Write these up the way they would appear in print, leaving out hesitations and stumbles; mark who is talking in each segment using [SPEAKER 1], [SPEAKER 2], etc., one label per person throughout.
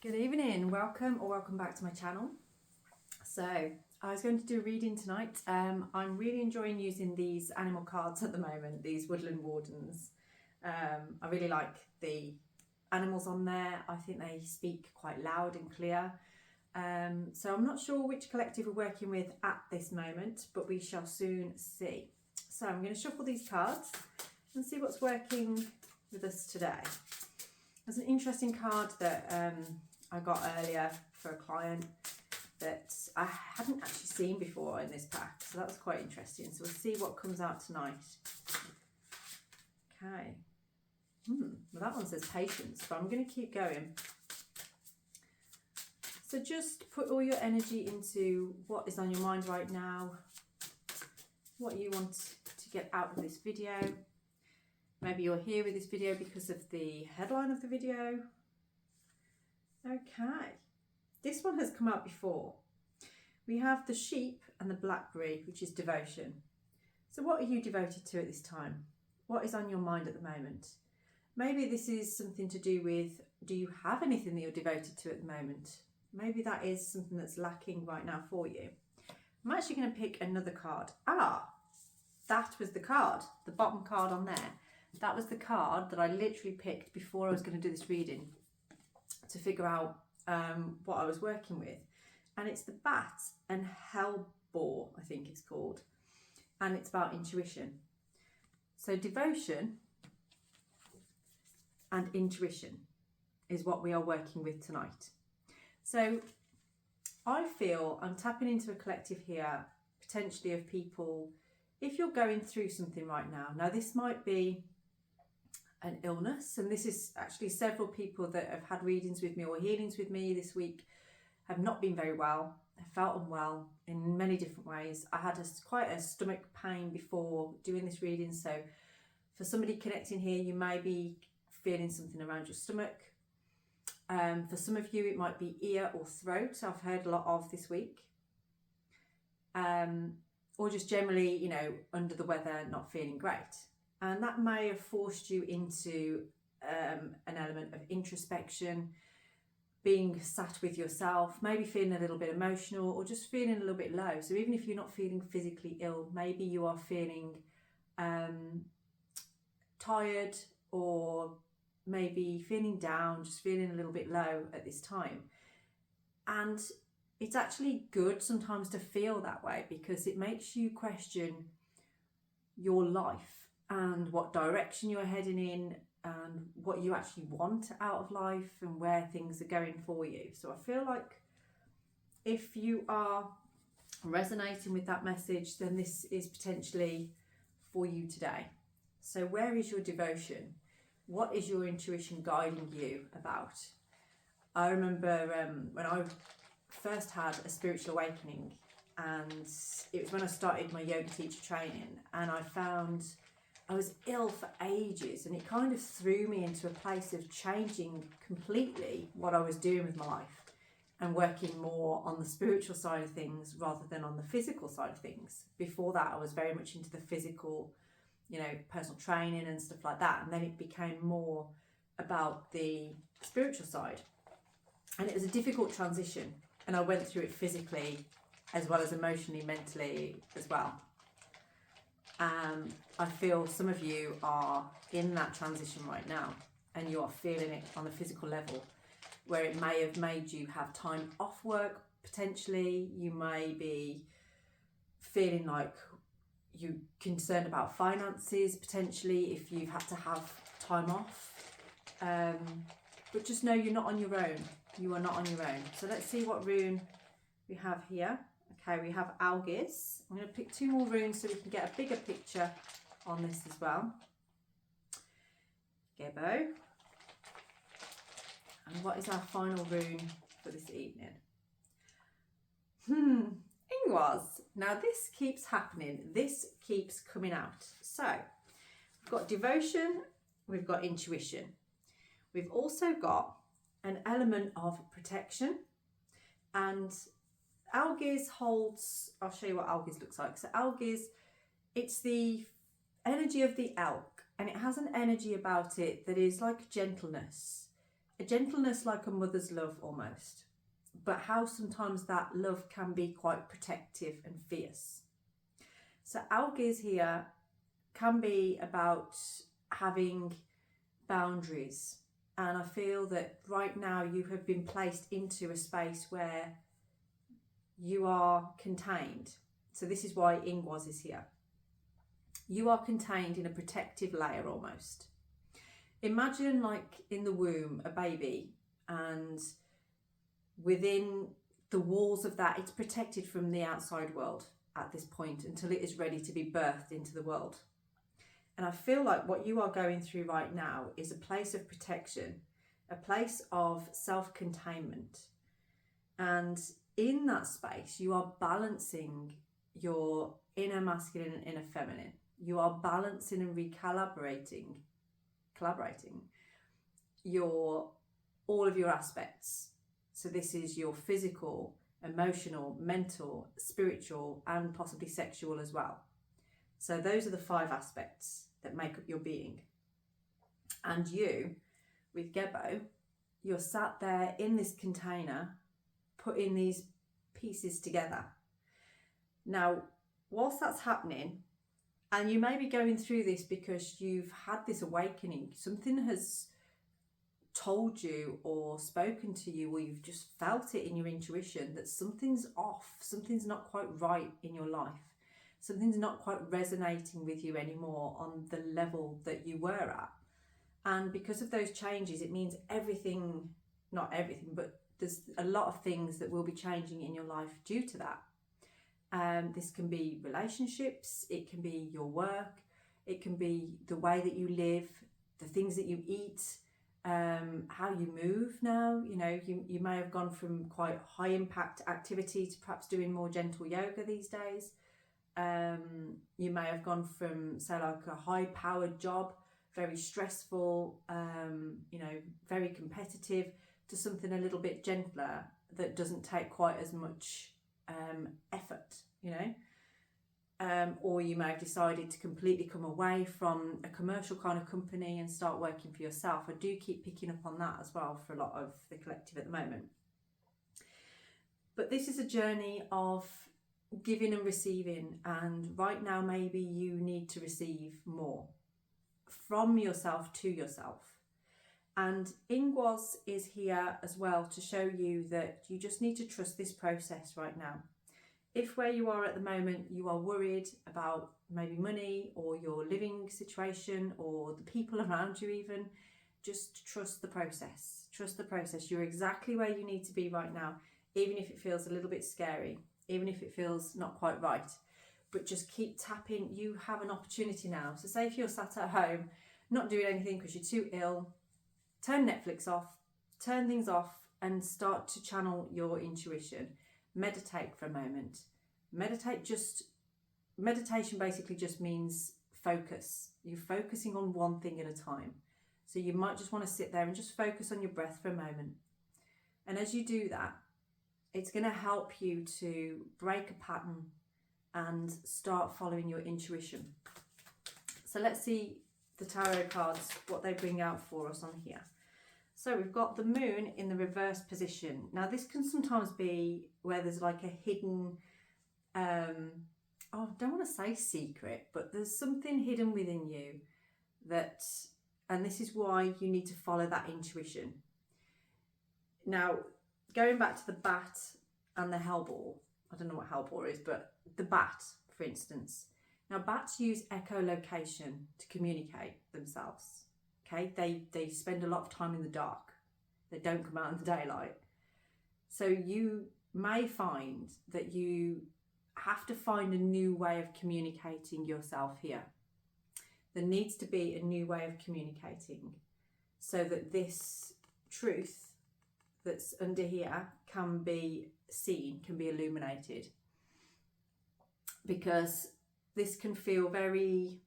[SPEAKER 1] Good evening, welcome back to my channel. So I was going to do a reading tonight. I'm really enjoying using these animal cards at the moment, these woodland wardens. I really like the animals on there. I think they speak quite loud and clear. So I'm not sure which collective we're working with at this moment, but we shall soon see. So I'm going to shuffle these cards and see what's working with us today. There's an interesting card that I got earlier for a client that I hadn't actually seen before in this pack, so that was quite interesting. So we'll see what comes out tonight. Okay. Well, that one says patience, but I'm going to keep going. So just put all your energy into what is on your mind right now, what you want to get out of this video. Maybe you're here with this video because of the headline of the video. Okay, this one has come out before. We have the sheep and the blackberry, which is devotion. So what are you devoted to at this time? What is on your mind at the moment? Maybe this is something to do with, do you have anything that you're devoted to at the moment? Maybe that is something that's lacking right now for you. I'm actually going to pick another card. That was the card, the bottom card on there. That was the card that I literally picked before I was going to do this reading to figure out what I was working with. And it's the bat and hellebore, I think it's called. And it's about intuition. So devotion and intuition is what we are working with tonight. So I feel I'm tapping into a collective here, potentially of people, if you're going through something right now. Now this might be an illness, and this is actually several people that have had readings with me or healings with me this week have not been very well. I felt unwell in many different ways. I had quite a stomach pain before doing this reading, so for somebody connecting here, you may be feeling something around your stomach. For some of you, it might be ear or throat. I've heard a lot of this week. Or just generally, you know, under the weather, not feeling great. And that may have forced you into an element of introspection, being sat with yourself, maybe feeling a little bit emotional or just feeling a little bit low. So even if you're not feeling physically ill, maybe you are feeling tired or maybe feeling down, just feeling a little bit low at this time. And it's actually good sometimes to feel that way because it makes you question your life and what direction you're heading in and what you actually want out of life and where things are going for you. So I feel like if you are resonating with that message, then this is potentially for you today. So where is your devotion? What is your intuition guiding you about? I remember when I first had a spiritual awakening, and it was when I started my yoga teacher training, and I found I was ill for ages, and it kind of threw me into a place of changing completely what I was doing with my life and working more on the spiritual side of things rather than on the physical side of things. Before that, I was very much into the physical, you know, personal training and stuff like that. And then it became more about the spiritual side. And it was a difficult transition. And I went through it physically as well as emotionally, mentally as well. I feel some of you are in that transition right now and you are feeling it on a physical level where it may have made you have time off work potentially. You may be feeling like you're concerned about finances potentially if you've had to have time off. But just know you're not on your own. You are not on your own. So let's see what rune we have here. Okay, we have Algis. I'm going to pick two more runes so we can get a bigger picture on this as well. Gebo. And what is our final rune for this evening? Ingwas. Now this keeps happening. This keeps coming out. So we've got devotion. We've got intuition. We've also got an element of protection, and Algis holds, I'll show you what Algis looks like. So Algis, it's the energy of the elk, and it has an energy about it that is like gentleness. a gentleness like a mother's love almost, but how sometimes that love can be quite protective and fierce. So our gears here can be about having boundaries, and I feel that right now you have been placed into a space where you are contained. So this is why Ingwas is here. You are contained in a protective layer almost. Imagine like in the womb a baby, and within the walls of that it's protected from the outside world at this point until it is ready to be birthed into the world. And I feel like what you are going through right now is a place of protection, a place of self-containment. And in that space, you are balancing your inner masculine and inner feminine. You are balancing and collaborating all of your aspects. So this is your physical, emotional, mental, spiritual, and possibly sexual as well. So those are the 5 aspects that make up your being. And you, with Gebo, you're sat there in this container, putting these pieces together. Now, whilst that's happening, and you may be going through this because you've had this awakening, something has told you or spoken to you, or you've just felt it in your intuition that something's off, something's not quite right in your life. Something's not quite resonating with you anymore on the level that you were at. And because of those changes, it means everything, not everything, but there's a lot of things that will be changing in your life due to that. This can be relationships, it can be your work, it can be the way that you live, the things that you eat, how you move now. You know, you may have gone from quite high impact activity to perhaps doing more gentle yoga these days. You may have gone from, say, like a high-powered job, very stressful, very competitive, to something a little bit gentler that doesn't take quite as much effort, or you may have decided to completely come away from a commercial kind of company and start working for yourself. I do keep picking up on that as well for a lot of the collective at the moment. But this is a journey of giving and receiving, and right now maybe you need to receive more from yourself to yourself. And Ingwas is here as well to show you that you just need to trust this process right now. If where you are at the moment you are worried about maybe money or your living situation or the people around you even, just trust the process. Trust the process. You're exactly where you need to be right now, even if it feels a little bit scary, even if it feels not quite right. But just keep tapping. You have an opportunity now. So say if you're sat at home, not doing anything because you're too ill, turn Netflix off, turn things off and start to channel your intuition. Meditate for a moment. Meditation basically just means focus. You're focusing on one thing at a time. So you might just want to sit there and just focus on your breath for a moment. And as you do that, it's going to help you to break a pattern and start following your intuition. So let's see the tarot cards, what they bring out for us on here. So we've got the moon in the reverse position. Now this can sometimes be where there's like a hidden, I don't want to say secret, but there's something hidden within you that, and this is why you need to follow that intuition. Now, going back to the bat and the hellbore, I don't know what hellbore is, but the bat, for instance. Now, bats use echolocation to communicate themselves. Okay, they spend a lot of time in the dark. They don't come out in the daylight. So you may find that you have to find a new way of communicating yourself here. There needs to be a new way of communicating so that this truth that's under here can be seen, can be illuminated. Because this can feel very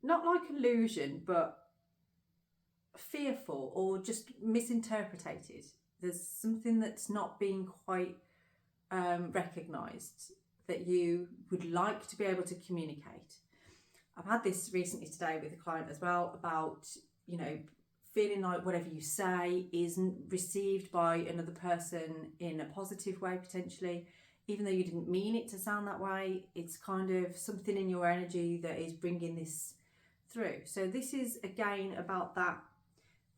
[SPEAKER 1] not like illusion, but fearful or just misinterpreted. There's something that's not being quite recognised that you would like to be able to communicate. I've had this recently today with a client as well about, feeling like whatever you say isn't received by another person in a positive way, potentially, even though you didn't mean it to sound that way. It's kind of something in your energy that is bringing this through. So this is again about that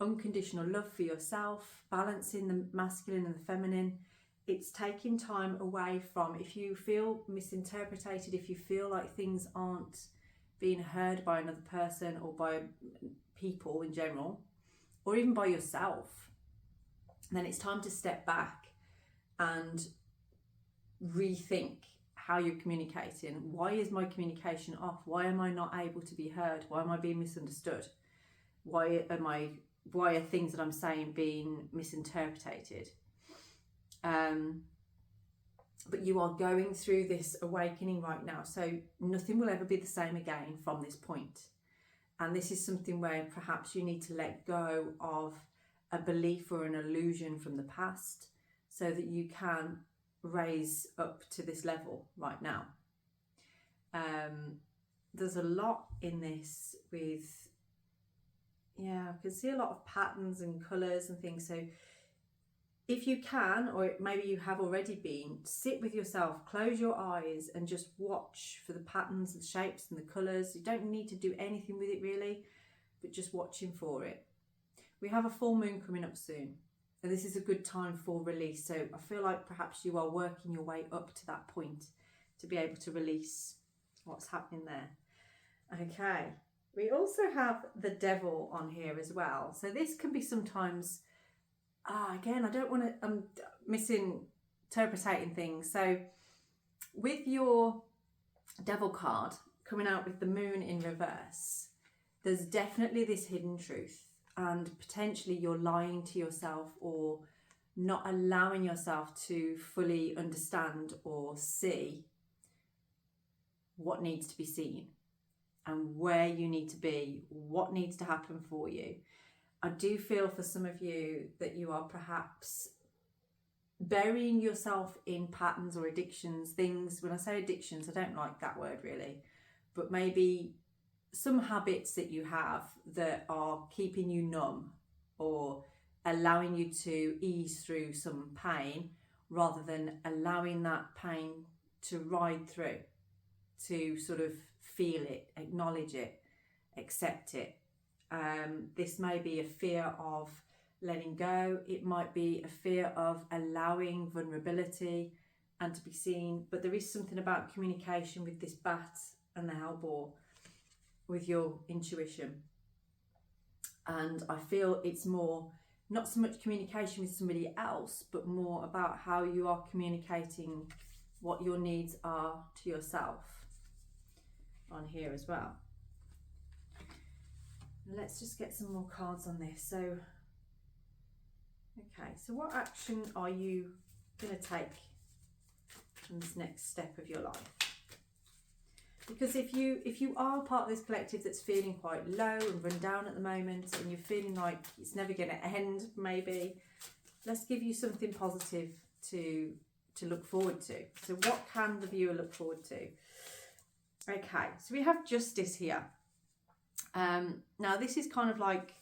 [SPEAKER 1] unconditional love for yourself, balancing the masculine and the feminine. It's taking time away from, if you feel misinterpreted, if you feel like things aren't being heard by another person or by people in general, or even by yourself, then it's time to step back and rethink how you're communicating. Why is my communication off? Why am I not able to be heard? Why am I being misunderstood? Why are things that I'm saying being misinterpreted? But you are going through this awakening right now, so nothing will ever be the same again from this point. And this is something where perhaps you need to let go of a belief or an illusion from the past so that you can raise up to this level right now. There's a lot in this with, I can see a lot of patterns and colours and things. So if you can, or maybe you have already been, sit with yourself, close your eyes and just watch for the patterns, the shapes and the colours. You don't need to do anything with it really, but just watching for it. We have a full moon coming up soon, and this is a good time for release. So I feel like perhaps you are working your way up to that point to be able to release what's happening there. Okay, we also have the devil on here as well. So this can be sometimes, again, I don't want to, I'm misinterpreting things. So with your devil card coming out with the moon in reverse, there's definitely this hidden truth, and potentially you're lying to yourself or not allowing yourself to fully understand or see what needs to be seen and where you need to be, what needs to happen for you. I do feel for some of you that you are perhaps burying yourself in patterns or addictions, things. When I say addictions, I don't like that word really, but maybe some habits that you have that are keeping you numb or allowing you to ease through some pain rather than allowing that pain to ride through, to sort of feel it, acknowledge it, accept it. This may be a fear of letting go. It might be a fear of allowing vulnerability and to be seen. But there is something about communication with this bat and the hellbore, with your intuition. And I feel it's more, not so much communication with somebody else, but more about how you are communicating what your needs are to yourself on here as well. Let's just get some more cards on this. So, okay, so what action are you going to take in this next step of your life? Because if you are part of this collective that's feeling quite low and run down at the moment, and you're feeling like it's never going to end, maybe, let's give you something positive to look forward to. So what can the viewer look forward to? Okay, so we have justice here. Now this is kind of like,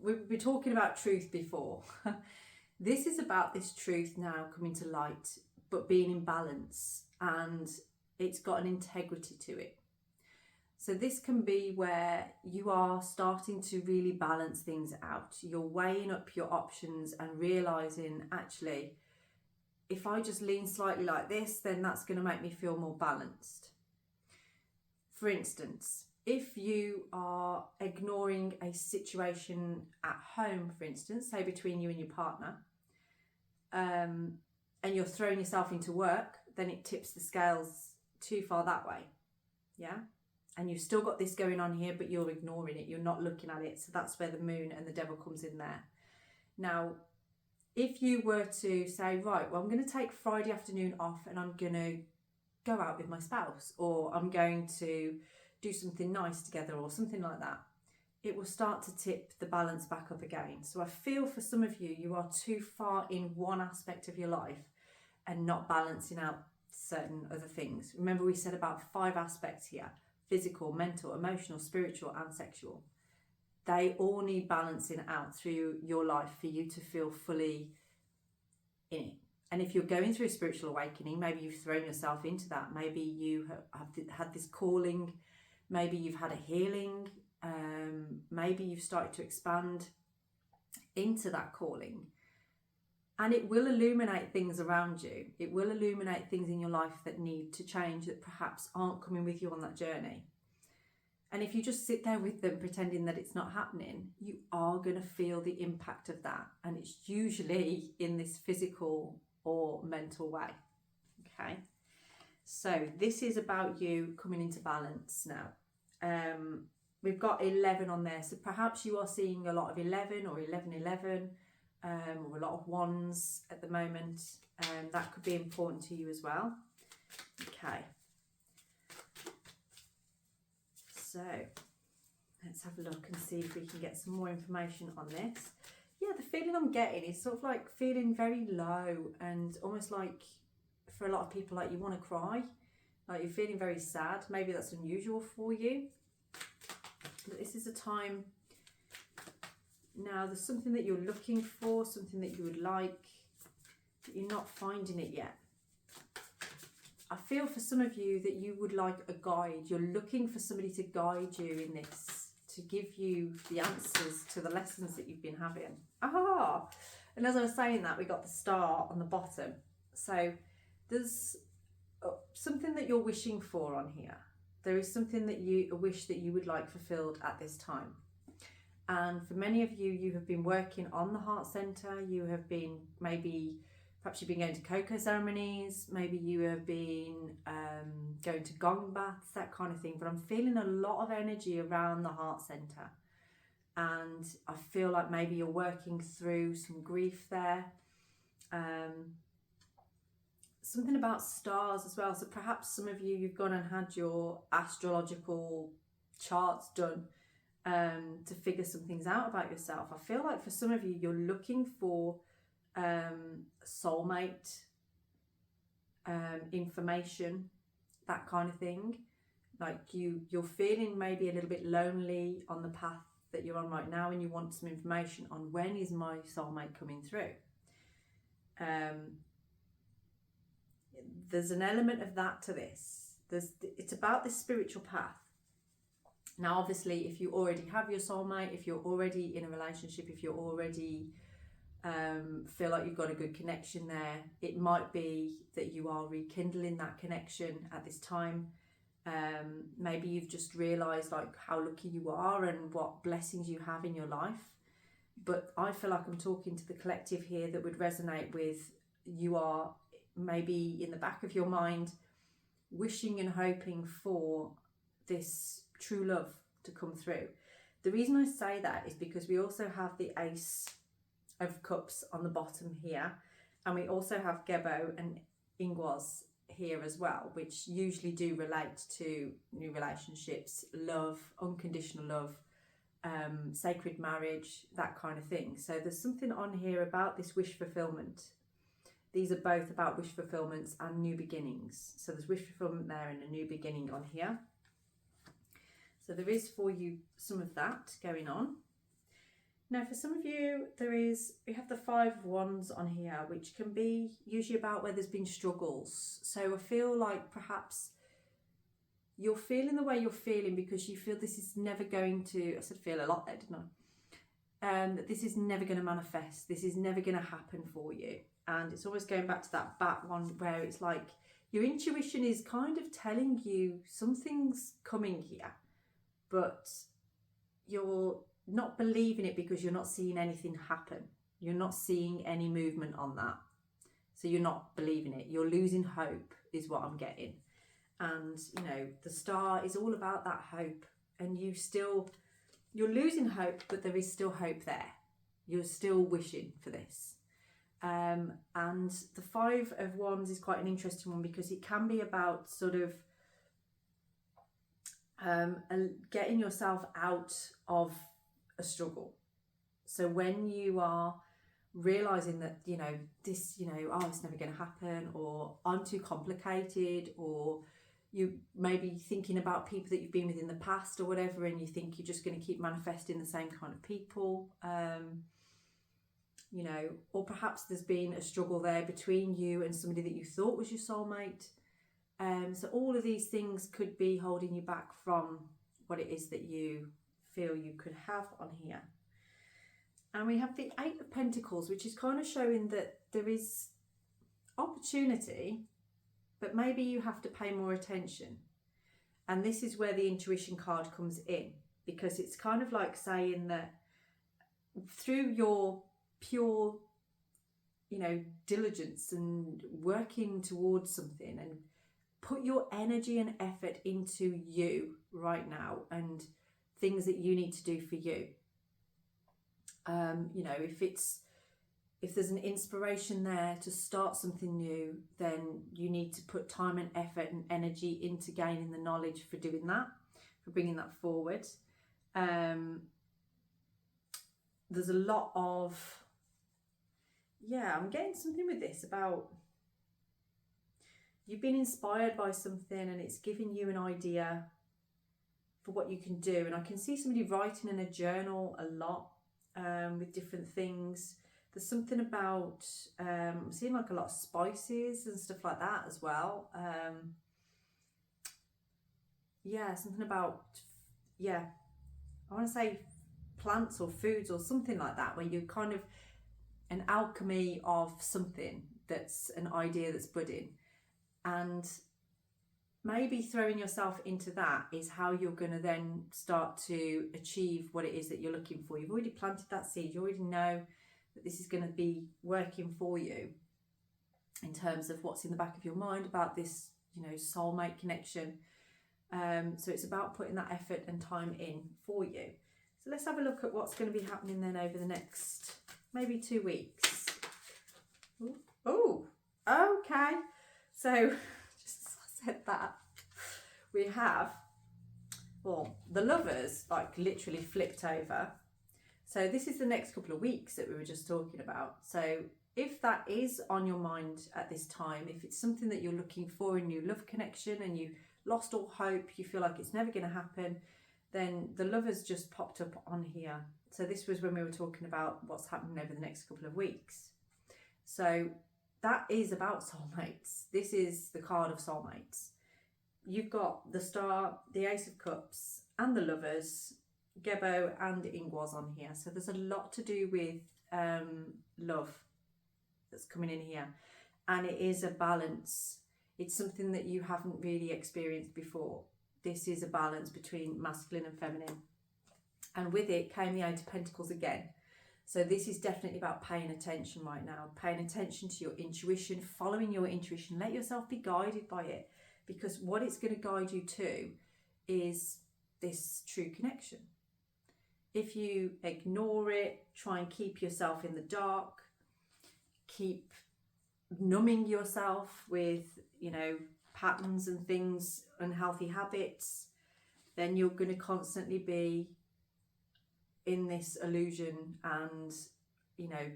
[SPEAKER 1] we're talking about truth before. This is about this truth now coming to light, but being in balance, and it's got an integrity to it. So this can be where you are starting to really balance things out. You're weighing up your options and realizing, actually, if I just lean slightly like this, then that's going to make me feel more balanced. For instance, if you are ignoring a situation at home, for instance, say between you and your partner, and you're throwing yourself into work, then it tips the scales too far that way. Yeah? And you've still got this going on here, but you're ignoring it. You're not looking at it. So that's where the moon and the devil comes in there. Now, if you were to say, right, well, I'm going to take Friday afternoon off and I'm going to go out with my spouse, or I'm going to do something nice together or something like that, it will start to tip the balance back up again. So I feel for some of you, you are too far in one aspect of your life and not balancing out certain other things. Remember we said about 5 aspects here. physical, mental, emotional, spiritual, and sexual. They all need balancing out through your life for you to feel fully in it. And if you're going through a spiritual awakening, maybe you've thrown yourself into that. Maybe you have had this calling. Maybe you've had a healing. Maybe you've started to expand into that calling. And it will illuminate things around you. It will illuminate things in your life that need to change, that perhaps aren't coming with you on that journey. And if you just sit there with them pretending that it's not happening, you are going to feel the impact of that. And it's usually in this physical or mental way. Okay. So this is about you coming into balance now. We've got 11 on there. So perhaps you are seeing a lot of 11 or 1111, or a lot of ones at the moment. That could be important to you as well. Okay. So let's have a look and see if we can get some more information on this. Yeah, the feeling I'm getting is sort of like feeling very low, and almost like for a lot of people, like you want to cry, like you're feeling very sad. Maybe that's unusual for you, but this is a time now. There's something that you're looking for, something that you would like, but you're not finding it yet. I feel for some of you that you would like a guide. You're looking for somebody to guide you in this, to give you the answers to the lessons that you've been having. Ah! And as I was saying that, we got the star on the bottom. So there's something that you're wishing for on here. There is something that you wish that you would like fulfilled at this time. And for many of you, you have been working on the heart center. You have been perhaps you've been going to cocoa ceremonies, maybe you have been going to gong baths, that kind of thing. But I'm feeling a lot of energy around the heart center. And I feel like maybe you're working through some grief there. Something about stars as well. So perhaps some of you, you've gone and had your astrological charts done to figure some things out about yourself. I feel like for some of you, you're looking for soulmate information, that kind of thing. Like you're feeling maybe a little bit lonely on the path that you're on right now, and you want some information on when is my soulmate coming through. There's an element of that to this. It's about this spiritual path. Now obviously, if you already have your soulmate, if you're already in a relationship, if you're already feel like you've got a good connection there, it might be that you are rekindling that connection at this time. Maybe you've just realized like how lucky you are and what blessings you have in your life. But I feel like I'm talking to the collective here that would resonate with, you are maybe in the back of your mind wishing and hoping for this true love to come through. The reason I say that is because we also have the Ace of Cups on the bottom here, and we also have Gebo and Ingwas here as well, which usually do relate to new relationships, love, unconditional love, sacred marriage, that kind of thing. So there's something on here about this wish fulfillment. These are both about wish fulfillments and new beginnings. So there's wish fulfillment there and a new beginning on here. So there is for you some of that going on. Now for some of you, we have the 5 of Wands on here, which can be usually about where there's been struggles. So I feel like perhaps you're feeling the way you're feeling because you feel this is never going to, I said feel a lot there, didn't I? That this is never going to manifest. This is never going to happen for you. And it's always going back to that bat one where it's like your intuition is kind of telling you something's coming here, but you're not believing it because you're not seeing anything happen. You're not seeing any movement on that. So you're not believing it. You're losing hope is what I'm getting. And, you know, the star is all about that hope. And you're losing hope, but there is still hope there. You're still wishing for this. And the 5 of Wands is quite an interesting one because it can be about sort of getting yourself out of a struggle. So when you are realizing that, you know, this, you know, oh, it's never going to happen, or I'm too complicated, or, you may be thinking about people that you've been with in the past or whatever, and you think you're just going to keep manifesting the same kind of people, you know, or perhaps there's been a struggle there between you and somebody that you thought was your soulmate. So all of these things could be holding you back from what it is that you feel you could have on here. And we have the Eight of Pentacles, which is kind of showing that there is opportunity, but maybe you have to pay more attention. And this is where the intuition card comes in, because it's kind of like saying that through your pure, you know, diligence and working towards something, and put your energy and effort into you right now and things that you need to do for you. You know, if there's an inspiration there to start something new, then you need to put time and effort and energy into gaining the knowledge for doing that, for bringing that forward. There's a lot of, yeah, I'm getting something with this about you've been inspired by something and it's giving you an idea for what you can do. And I can see somebody writing in a journal a lot with different things. There's something about, I'm seeing like a lot of spices and stuff like that as well. Yeah, something about, yeah, I want to say plants or foods or something like that, where you kind of an alchemy of something that's an idea that's budding. And maybe throwing yourself into that is how you're going to then start to achieve what it is that you're looking for. You've already planted that seed. You already know that this is going to be working for you in terms of what's in the back of your mind about this, you know, soulmate connection. So it's about putting that effort and time in for you. So let's have a look at what's going to be happening then over the next maybe 2 weeks. Oh, okay. So just as I said that, we have, well, the Lovers like literally flipped over. So this is the next couple of weeks that we were just talking about. So if that is on your mind at this time, if it's something that you're looking for, a new love connection, and you lost all hope, you feel like it's never going to happen, then the Lovers just popped up on here. So this was when we were talking about what's happening over the next couple of weeks. So that is about soulmates. This is the card of soulmates. You've got the Star, the Ace of Cups, and the Lovers, Gebo and Ingwas on here. So there's a lot to do with love that's coming in here. And it is a balance. It's something that you haven't really experienced before. This is a balance between masculine and feminine. And with it came the Eight of Pentacles again. So this is definitely about paying attention right now, paying attention to your intuition, following your intuition. Let yourself be guided by it, because what it's going to guide you to is this true connection. If you ignore it, try and keep yourself in the dark, keep numbing yourself with, you know, patterns and things, unhealthy habits, then you're going to constantly be in this illusion and, you know,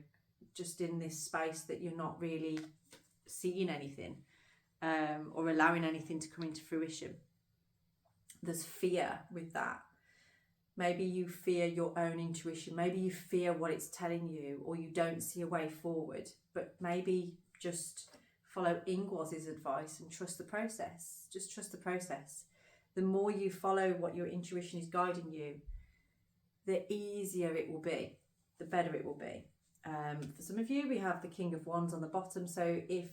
[SPEAKER 1] just in this space that you're not really seeing anything or allowing anything to come into fruition. There's fear with that. Maybe you fear your own intuition. Maybe you fear what it's telling you, or you don't see a way forward. But maybe just follow Ingwas's advice and trust the process. Just trust the process. The more you follow what your intuition is guiding you, the easier it will be, the better it will be. For some of you, we have the King of Wands on the bottom. So if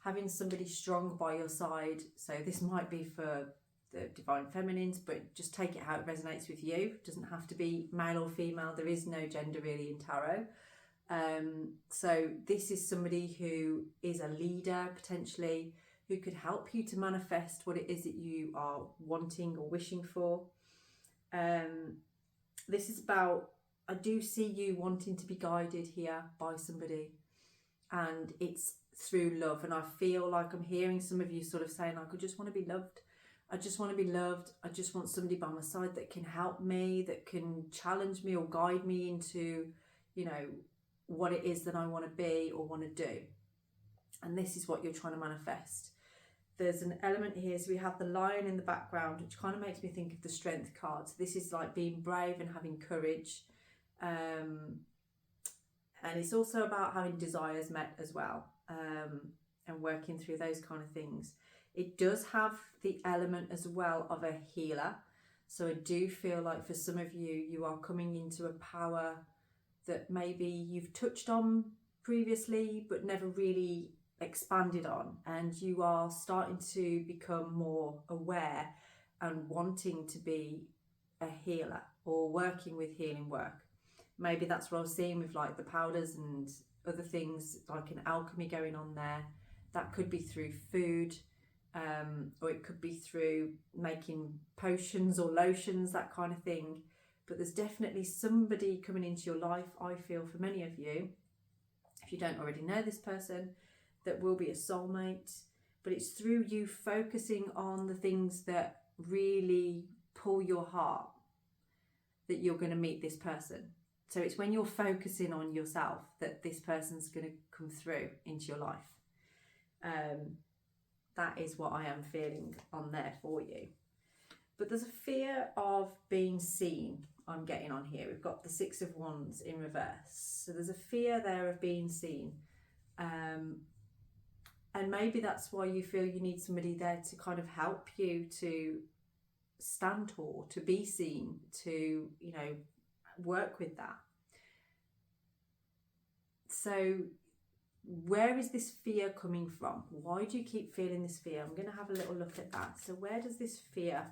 [SPEAKER 1] having somebody strong by your side, so this might be for the Divine Feminines, but just take it how it resonates with you. It doesn't have to be male or female. There is no gender really in tarot. So this is somebody who is a leader potentially, who could help you to manifest what it is that you are wanting or wishing for. This is about, I do see you wanting to be guided here by somebody, and it's through love. And I feel like I'm hearing some of you sort of saying, like, I just want to be loved. I just want to be loved. I just want somebody by my side that can help me, that can challenge me or guide me into, you know, what it is that I want to be or want to do. And this is what you're trying to manifest. there's an element here. So we have the lion in the background, which kind of makes me think of the strength card. So this is like being brave and having courage. And it's also about having desires met as well, and working through those kind of things. It does have the element as well of a healer. So I do feel like for some of you, you are coming into a power that maybe you've touched on previously, but never really expanded on. And you are starting to become more aware and wanting to be a healer or working with healing work. Maybe that's what I was seeing with like the powders and other things, like an alchemy going on there. That could be through food, or it could be through making potions or lotions, that kind of thing. But there's definitely somebody coming into your life, I feel, for many of you, if you don't already know this person, that will be a soulmate. But it's through you focusing on the things that really pull your heart that you're going to meet this person. So it's when you're focusing on yourself that this person's going to come through into your life. That is what I am feeling on there for you. But there's a fear of being seen I'm getting on here. We've got the 6 of Wands in reverse. So there's a fear there of being seen. And maybe that's why you feel you need somebody there to kind of help you to stand tall, to be seen, to, you know, work with that. So where is this fear coming from? Why do you keep feeling this fear? I'm going to have a little look at that. So where does this fear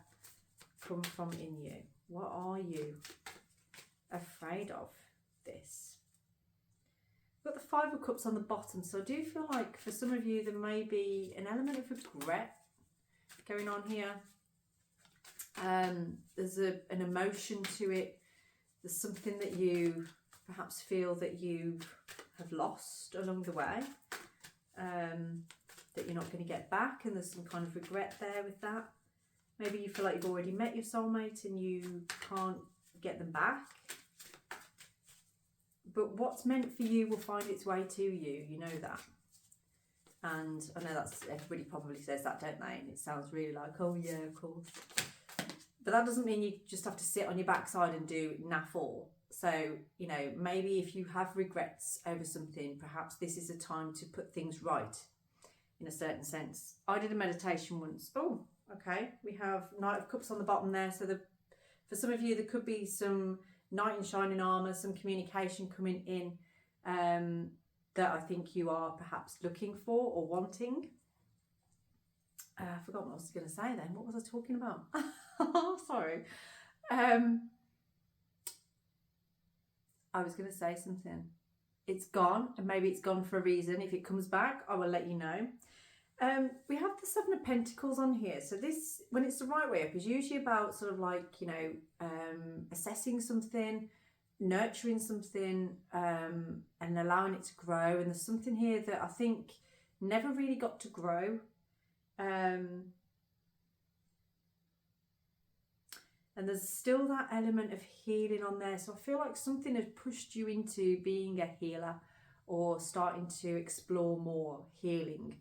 [SPEAKER 1] come from in you? What are you afraid of this? We've got the 5 of Cups on the bottom. So I do feel like for some of you there may be an element of regret going on here. There's an emotion to it. There's something that you perhaps feel that you have lost along the way, that you're not going to get back, and there's some kind of regret there with that. Maybe you feel like you've already met your soulmate and you can't get them back. But what's meant for you will find its way to you, you know that. And I know that's, everybody probably says that, don't they? And it sounds really like, oh yeah, of course. But that doesn't mean you just have to sit on your backside and do naff all. So, you know, maybe if you have regrets over something, perhaps this is a time to put things right in a certain sense. I did a meditation once. Oh, okay. We have Knight of Cups on the bottom there. So for some of you, there could be some knight in shining armour, some communication coming in that I think you are perhaps looking for or wanting. I forgot what I was going to say then. What was I talking about? Sorry. I was going to say something. It's gone, and maybe it's gone for a reason. If it comes back, I will let you know. We have the 7 of Pentacles on here. So this, when it's the right way up, is usually about sort of like, you know, assessing something, nurturing something, and allowing it to grow. And there's something here that I think never really got to grow. And there's still that element of healing on there. So I feel like something has pushed you into being a healer or starting to explore more healing.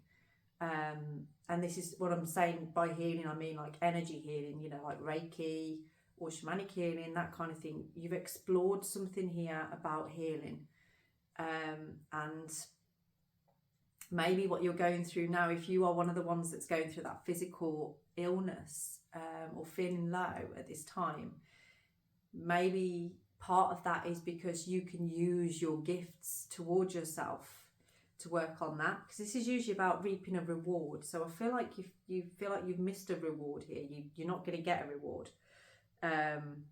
[SPEAKER 1] And this is what I'm saying by healing. I mean like energy healing, you know, like Reiki or shamanic healing, that kind of thing. You've explored something here about healing. And maybe what you're going through now, if you are one of the ones that's going through that physical illness, or feeling low at this time, maybe part of that is because you can use your gifts towards yourself to work on that, because this is usually about reaping a reward. So I feel like you feel like you've missed a reward here. You're not going to get a reward, and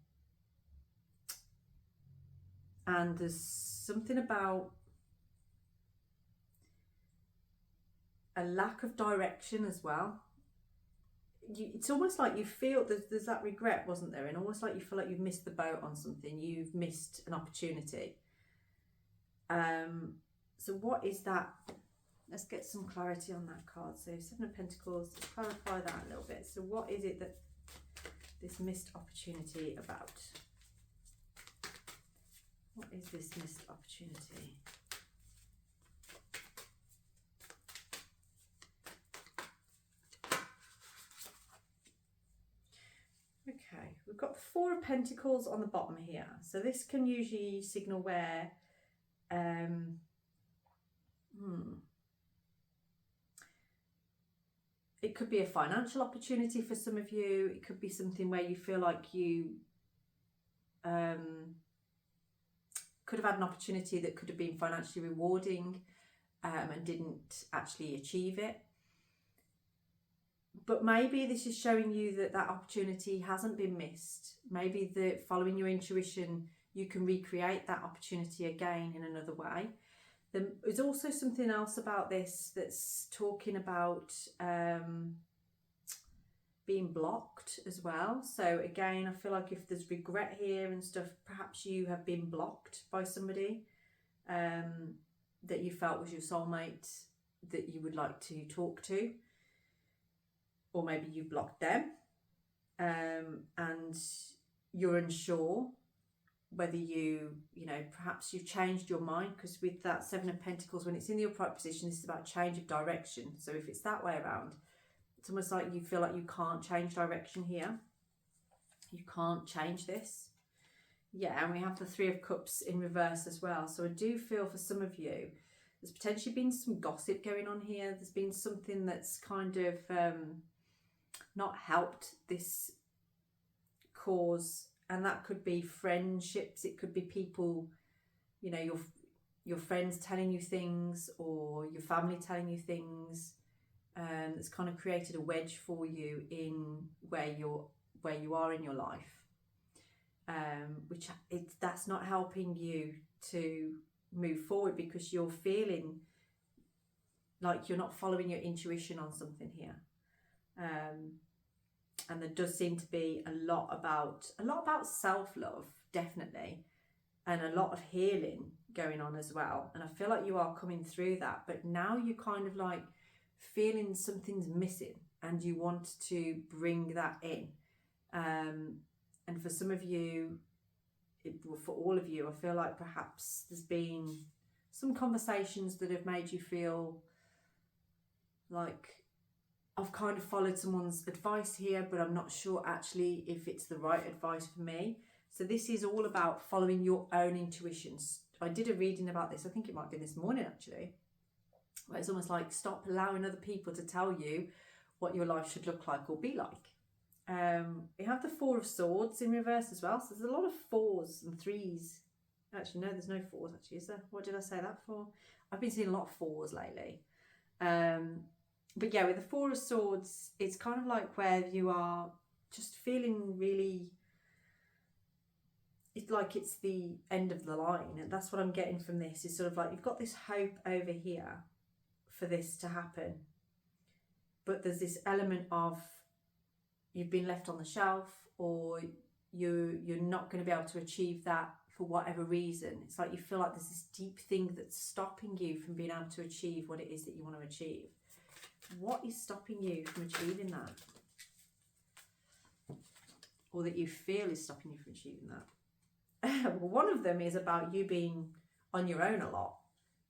[SPEAKER 1] there's something about a lack of direction as well. It's almost like you feel there's that regret, wasn't there? And almost like you feel like you've missed the boat on something. You've missed an opportunity. So what is that? Let's get some clarity on that card. So 7 of Pentacles, let's clarify that a little bit. So what is it that this missed opportunity about? What is this missed opportunity? Four of Pentacles on the bottom here. So this can usually signal where it could be a financial opportunity for some of you. It could be something where you feel like you could have had an opportunity that could have been financially rewarding and didn't actually achieve it. But maybe this is showing you that that opportunity hasn't been missed. Maybe that following your intuition, you can recreate that opportunity again in another way. There's also something else about this that's talking about being blocked as well. So again, I feel like if there's regret here and stuff, perhaps you have been blocked by somebody that you felt was your soulmate that you would like to talk to, or maybe you blocked them and you're unsure whether you know, perhaps you've changed your mind, because with that Seven of Pentacles, when it's in the upright position, this is about change of direction. So if it's that way around, it's almost like you feel like you can't change direction here. You can't change this. Yeah, and we have the Three of Cups in reverse as well. So I do feel for some of you, there's potentially been some gossip going on here. There's been something that's kind of not helped this cause. And that could be friendships. It could be people, you know, your friends telling you things, or your family telling you things. That's kind of created a wedge for you in where you are in your life, which that's not helping you to move forward, because you're feeling like you're not following your intuition on something here. And there does seem to be a lot about self-love, definitely, and a lot of healing going on as well. And I feel like you are coming through that, but now you're kind of like feeling something's missing and you want to bring that in. And for some of you, for all of you, I feel like perhaps there's been some conversations that have made you feel like, I've kind of followed someone's advice here, but I'm not sure actually if it's the right advice for me. So this is all about following your own intuitions. I did a reading about this, I think it might be this morning actually, where it's almost like stop allowing other people to tell you what your life should look like or be like. We have the Four of Swords in reverse as well. So there's a lot of fours and threes. Actually, no, there's no fours actually, is there? What did I say that for? I've been seeing a lot of fours lately. But yeah, with the Four of Swords, it's kind of like where you are just feeling really, it's like it's the end of the line. And that's what I'm getting from this. It's sort of like you've got this hope over here for this to happen. But there's this element of you've been left on the shelf, or you're not going to be able to achieve that for whatever reason. It's like you feel like there's this deep thing that's stopping you from being able to achieve what it is that you want to achieve. What is stopping you from achieving that? Or that you feel is stopping you from achieving that? Well, one of them is about you being on your own a lot.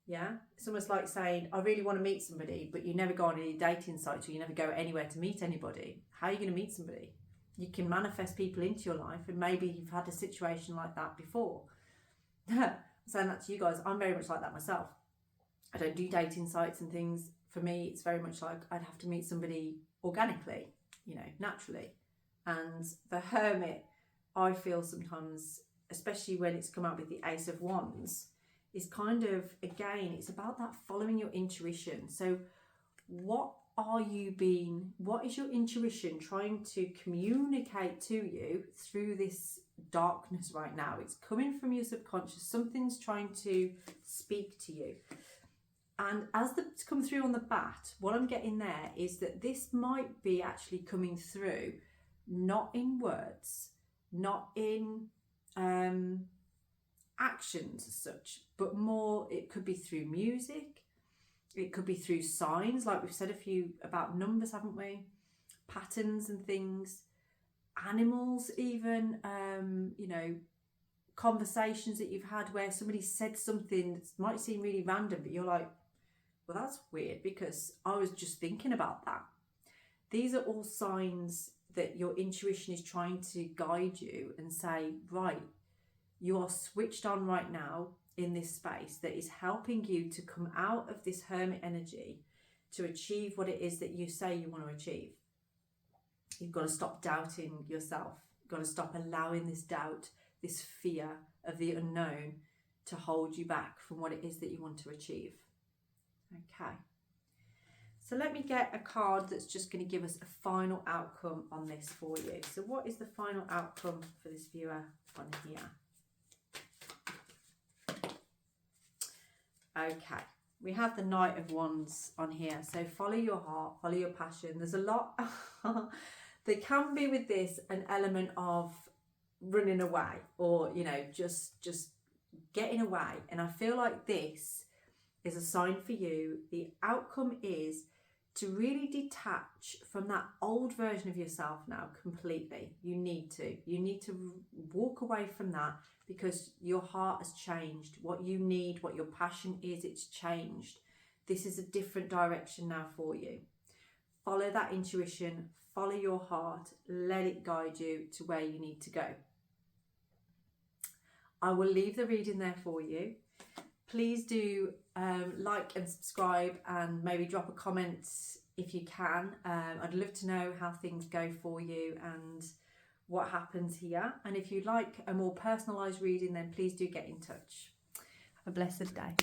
[SPEAKER 1] Yeah? It's almost like saying, I really want to meet somebody, but you never go on any dating sites, or you never go anywhere to meet anybody. How are you going to meet somebody? You can manifest people into your life, and maybe you've had a situation like that before. I'm saying that to you guys, I'm very much like that myself. I don't do dating sites and things. For me, it's very much like I'd have to meet somebody organically, you know, naturally. And the Hermit, I feel sometimes, especially when it's come out with the Ace of Wands, is kind of, again, it's about that following your intuition. So what is your intuition trying to communicate to you through this darkness right now? It's coming from your subconscious. Something's trying to speak to you. And as it's come through on the bat, what I'm getting there is that this might be actually coming through, not in words, not in actions as such, but more, it could be through music, it could be through signs, like we've said a few about numbers, haven't we? Patterns and things, animals even, you know, conversations that you've had where somebody said something that might seem really random, but you're like, well, that's weird because I was just thinking about that. These are all signs that your intuition is trying to guide you and say, right, you are switched on right now in this space that is helping you to come out of this hermit energy to achieve what it is that you say you want to achieve. You've got to stop doubting yourself. You've got to stop allowing this doubt, this fear of the unknown to hold you back from what it is that you want to achieve. Okay. So let me get a card that's just going to give us a final outcome on this for you. So what is the final outcome for this viewer on here? Okay, we have the Knight of Wands on here. So follow your heart, follow your passion. There's a lot there can be with this, an element of running away, or, you know, just getting away. And I feel like this is a sign for you. The outcome is to really detach from that old version of yourself now completely. You need to walk away from that, because your heart has changed. What you need, what your passion is, it's changed. This is a different direction now for you. Follow that intuition, follow your heart, let it guide you to where you need to go. I will leave the reading there for you. Please do like and subscribe, and maybe drop a comment if you can. I'd love to know how things go for you and what happens here. And if you'd like a more personalised reading, then please do get in touch. Have a blessed day.